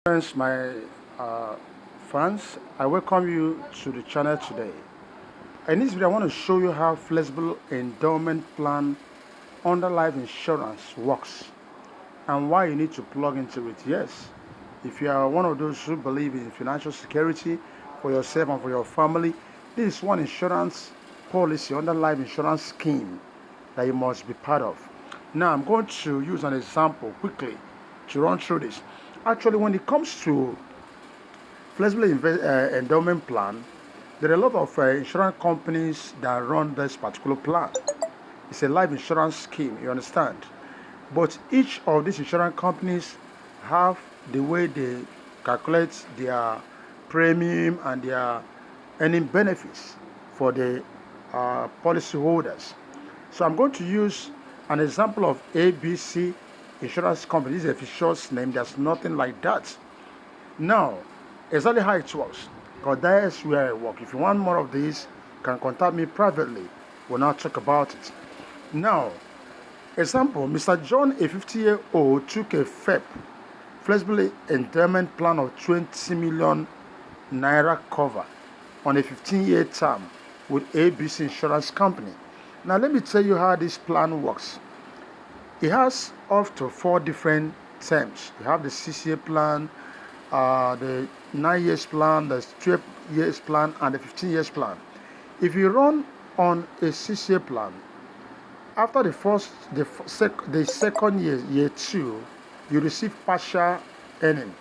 Friends, my uh, fans, I welcome you to the channel today. In this video, I want to show you how flexible endowment plan under life insurance works and why you need to plug into it. Yes, if you are one of those who believe in financial security for yourself and for your family, this is one insurance policy under life insurance scheme that you must be part of. Now, I'm going to use an example quickly to run through this. Actually, when it comes to flexible endowment plan, there are a lot of insurance companies that run this particular plan. It's a life insurance scheme, you understand? But each of these insurance companies have the way they calculate their premium and their earning benefits for the policy holders. So I'm going to use an example of ABC Insurance Company. This is a short name. There's nothing like that. Now, exactly how it works, because that is where I work. If you want more of this, you can contact me privately. We'll now talk about it. Now, example, Mr. John, a 50-year-old, took a FEP, flexible endowment plan of 20 million naira cover on a 15-year term with ABC Insurance Company. Now, let me tell you how this plan works. It has up to 4 different terms. You have the 6-year plan, the 9 years plan, the 12 years plan, and the 15 years plan. If you run on a 6-year plan, after the second year 2, you receive partial earning.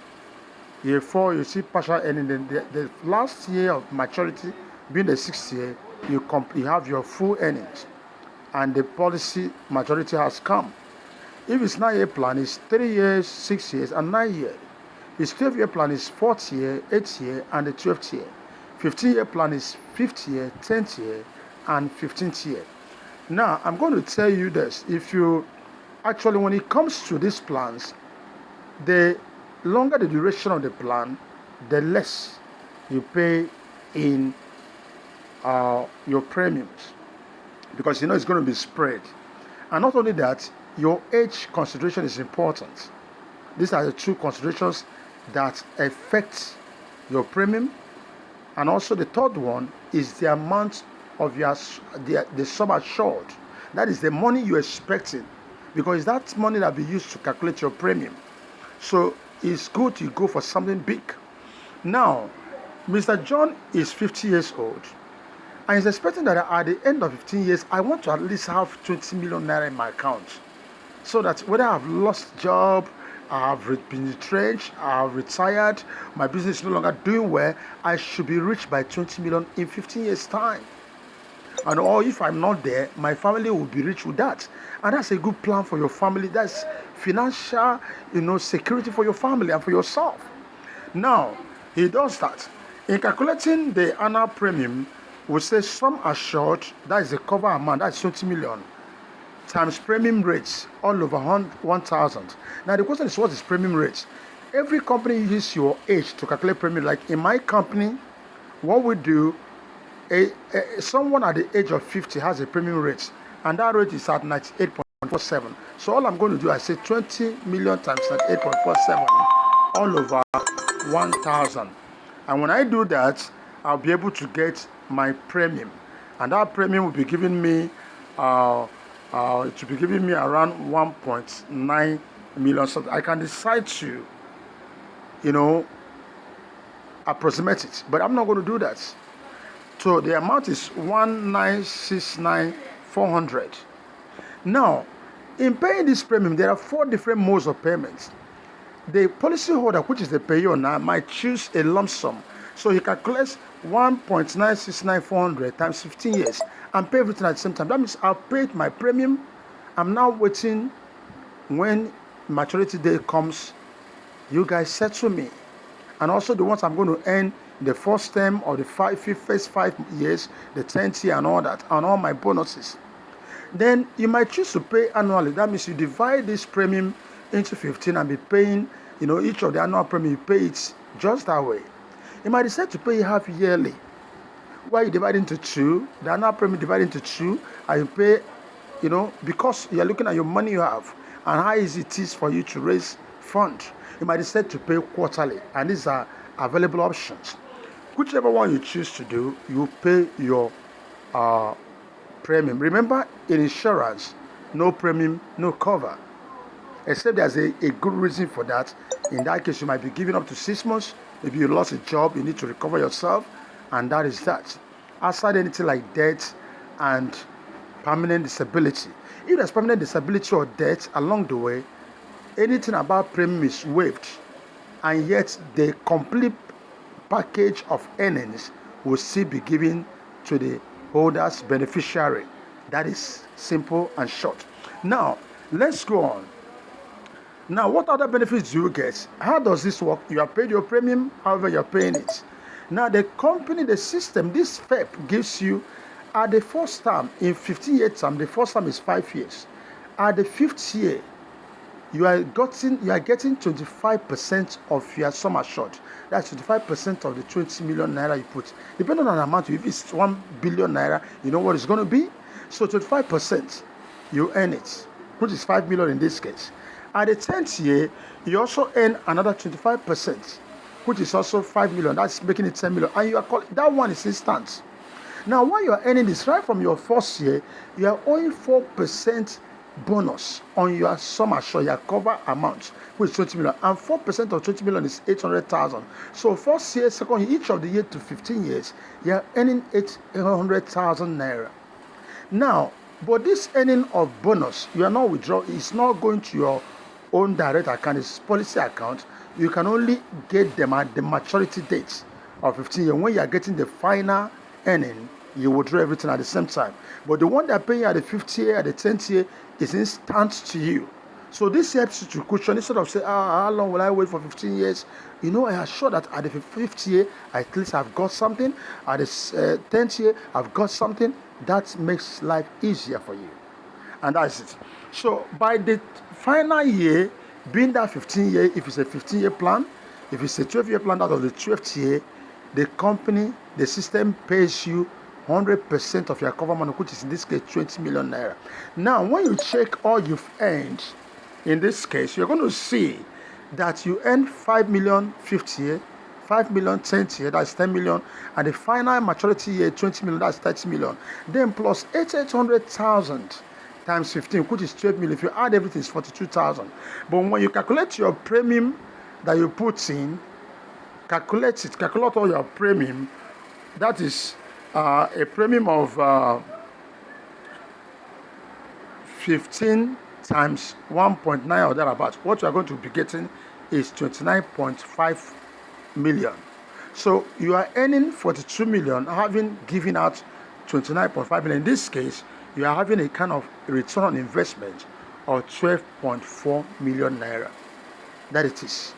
Year 4, you receive partial earning. Then the last year of maturity, being the 6th year, you have your full earnings, and the policy maturity has come. If it's 9-year plan, it's 3 years, 6 years, and 9 years. His 12-year plan is 4th year, 8th year, and the 12th year. 15-year plan is 5th year, 10th year, and 15th year. Now, I'm going to tell you this. If you actually, when it comes to these plans, the longer the duration of the plan, the less you pay in your premiums, because you know it's going to be spread. And not only that, your age consideration is important. These are the 2 considerations that affect your premium. And also the third one is the amount of the sum assured. That is the money you're expecting, because that money that will be used to calculate your premium. So it's good to go for something big. Now, Mr. John is 50 years old, and he's expecting that at the end of 15 years, I want to at least have 20 million naira in my account, so that whether I've lost job, I've been retrenched, I've retired, my business is no longer doing well, I should be rich by 20 million in 15 years' time. And or if I'm not there, my family will be rich with that. And that's a good plan for your family. That's financial, security for your family and for yourself. Now, he does that. In calculating the annual premium, we say sum assured, that is the cover amount, that's 20 million, times premium rates all over 1,000. Now the question is, what is premium rates? Every company uses your age to calculate premium. Like in my company, what we do, someone at the age of 50 has a premium rate, and that rate is at 98.47. So all I'm going to do, I say 20 million times 98.47 all over 1,000. And when I do that, I'll be able to get my premium, and that premium will be giving me it will be giving me around 1.9 million. So I can decide to, approximate it, but I'm not going to do that. So the amount is 1,969,400. Now, in paying this premium, there are 4 different modes of payments. The policyholder, which is the payer now, might choose a lump sum. So he calculates 1.969,400 times 15 years and pay everything at the same time. That means I've paid my premium. I'm now waiting when maturity day comes. You guys settle me. And also the ones I'm going to earn the first term or the first 5 years, the 10th year and all that, and all my bonuses. Then you might choose to pay annually. That means you divide this premium into 15 and be paying, each of the annual premium, you pay it just that way. You might decide to pay half yearly, where you divide into 2, the annual premium divided into 2, and you pay, because you're looking at your money you have and how easy it is for you to raise fund. You might decide to pay quarterly, and these are available options. Whichever one you choose to do, you pay your uh, premium. Remember, in insurance, no premium, no cover. Except there's a good reason for that. In that case, you might be giving up to 6 months. Maybe you lost a job, you need to recover yourself, and that is that. Outside anything like death and permanent disability. If there's permanent disability or death along the way, anything about premium is waived, and yet the complete package of earnings will still be given to the holder's beneficiary. That is simple and short. Now, let's go on. Now, what other benefits do you get? How does this work? You are paid your premium, however you're paying it. Now, the company, the system, this FEP gives you, at the first term, in 15-year term, the first term is 5 years. At the 5th year, you are getting 25% of your sum assured. That's 25% of the 20 million naira you put. Depending on the amount, if it's 1 billion naira, you know what it's going to be? So 25%, you earn it, which is 5 million in this case. At the 10th year, you also earn another 25%, which is also 5 million. That's making it 10 million. And you are that one is instant. Now, while you are earning this right from your first year, you are owing 4% bonus on your sum assured, your cover amount, which is 20 million. And 4% of 20 million is 800,000. So first year, second year, each of the year to 15 years, you are earning 800,000 naira. Now, but this earning of bonus, you are not withdraw. It's not going to your own direct account. It's policy account. You can only get them at the maturity date of 15 years. When you are getting the final earning, you withdraw everything at the same time. But the one they are paying at the 5th year, at the 10th year, is instant to you. So this helps you to cushion. Instead of saying, how long will I wait for 15 years? You know, I am sure that at the 5th year, at least I've got something. At the 10th year, I've got something. That makes life easier for you. And that's it. So by the final year, being that 15 year, if it's a 15-year plan, if it's a 12-year plan, out of the 12th year, the company, the system pays you 100% of your cover money, which is in this case 20 million naira. Now, when you check all you've earned, in this case, you're going to see that you earn 5 million 5th year, 5 million 10th year, that's 10 million, and the final maturity year, 20 million, that's 30 million. Then plus 800,000 times 15, which is 12 million. If you add everything, it's 42,000. But when you calculate your premium that you put in, calculate all your premium, that is a premium of 15 times 1.9 or thereabouts. What you are going to be getting is 29.5 million. So you are earning 42 million, having given out 29.5 million. In this case, you are having a kind of return on investment of 12.4 million naira. That it is.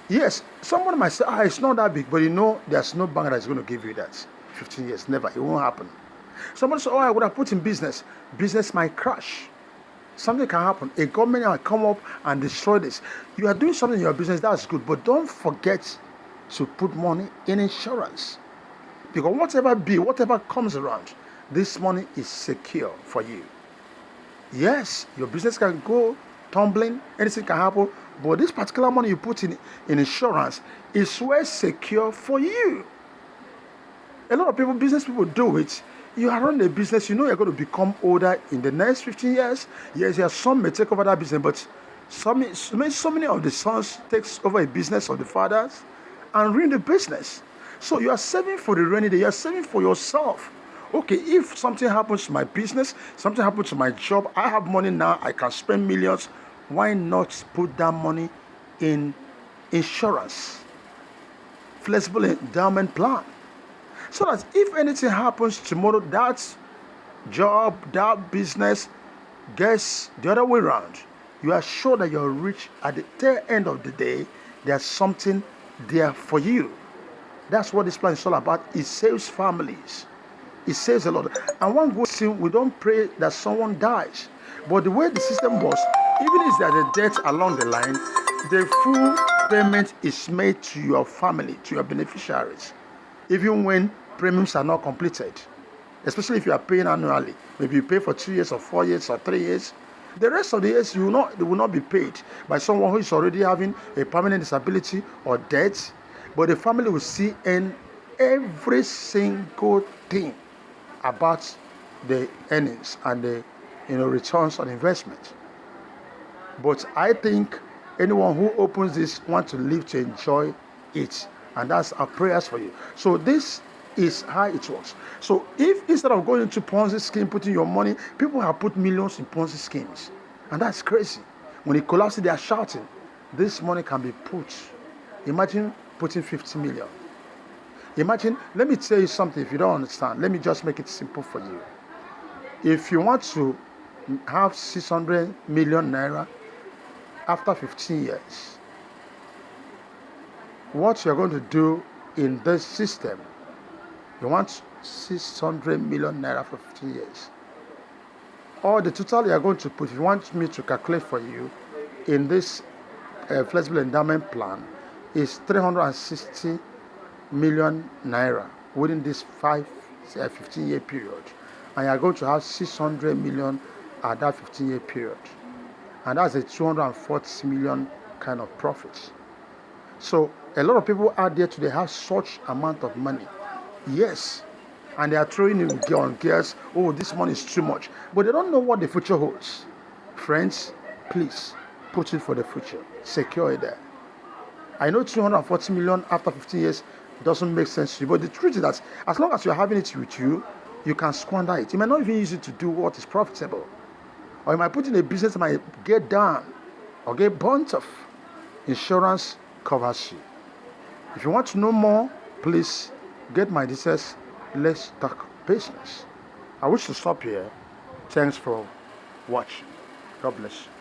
Yes, someone might say, it's not that big, but you know, there's no bank that's going to give you that. 15 years, never. It won't happen. Someone says, I would have put in business. Business might crash. Something can happen. A government might come up and destroy this. You are doing something in your business, that's good, but don't forget to put money in insurance. Because whatever comes around, this money is secure for you. Yes, your business can go tumbling, anything can happen, but this particular money you put in insurance is well secure for you. A lot of business people do it. You are running a business, you know you're going to become older in the next 15 years. Yes, some may take over that business, but so many of the sons takes over a business of the fathers and ruin the business. So you are saving for the rainy day, you are saving for yourself. Okay, if something happens to my business, something happens to my job, I have money now, I can spend millions. Why not put that money in insurance? Flexible Endowment Plan. So that if anything happens tomorrow, that job, that business gets the other way around, you are sure that you're rich at the tail end of the day. There's something there for you. That's what this plan is all about. It saves families. It saves a lot. And one good thing, we don't pray that someone dies. But the way the system works, even if there's a death along the line, the full payment is made to your family, to your beneficiaries, even when premiums are not completed. Especially if you are paying annually. Maybe you pay for 2 years or 4 years or 3 years. The rest of the years, they will not be paid by someone who is already having a permanent disability or death, but the family will see in every single thing about the earnings and the returns on investment. But I think anyone who opens this wants to live to enjoy it, and that's our prayers for you. So this is how it works. So if instead of going into Ponzi scheme, putting your money, people have put millions in Ponzi schemes, and that's crazy. When it collapses, they are shouting. This money can be put. Imagine putting 50 million. Imagine, let me tell you something if you don't understand. Let me just make it simple for you. If you want to have 600 million naira after 15 years, what you're going to do in this system, you want 600 million naira for 15 years. Or the total you're going to put, if you want me to calculate for you, in this Flexible Endowment Plan, is 360 million naira within this 15-year period. And you're going to have 600 million at that 15-year period. And that's a 240 million kind of profit. So a lot of people out there today have such amount of money. Yes. And they are throwing it on gears. Oh, this money is too much. But they don't know what the future holds. Friends, please put it for the future. Secure it there. I know 240 million after 15 years doesn't make sense to you. But the truth is that as long as you're having it with you, you can squander it. You might not even use it to do what is profitable. Or you might put in a business that might get down or get burnt off. Insurance covers you. If you want to know more, please get my details. Let's talk business. I wish to stop here. Thanks for watching. God bless you.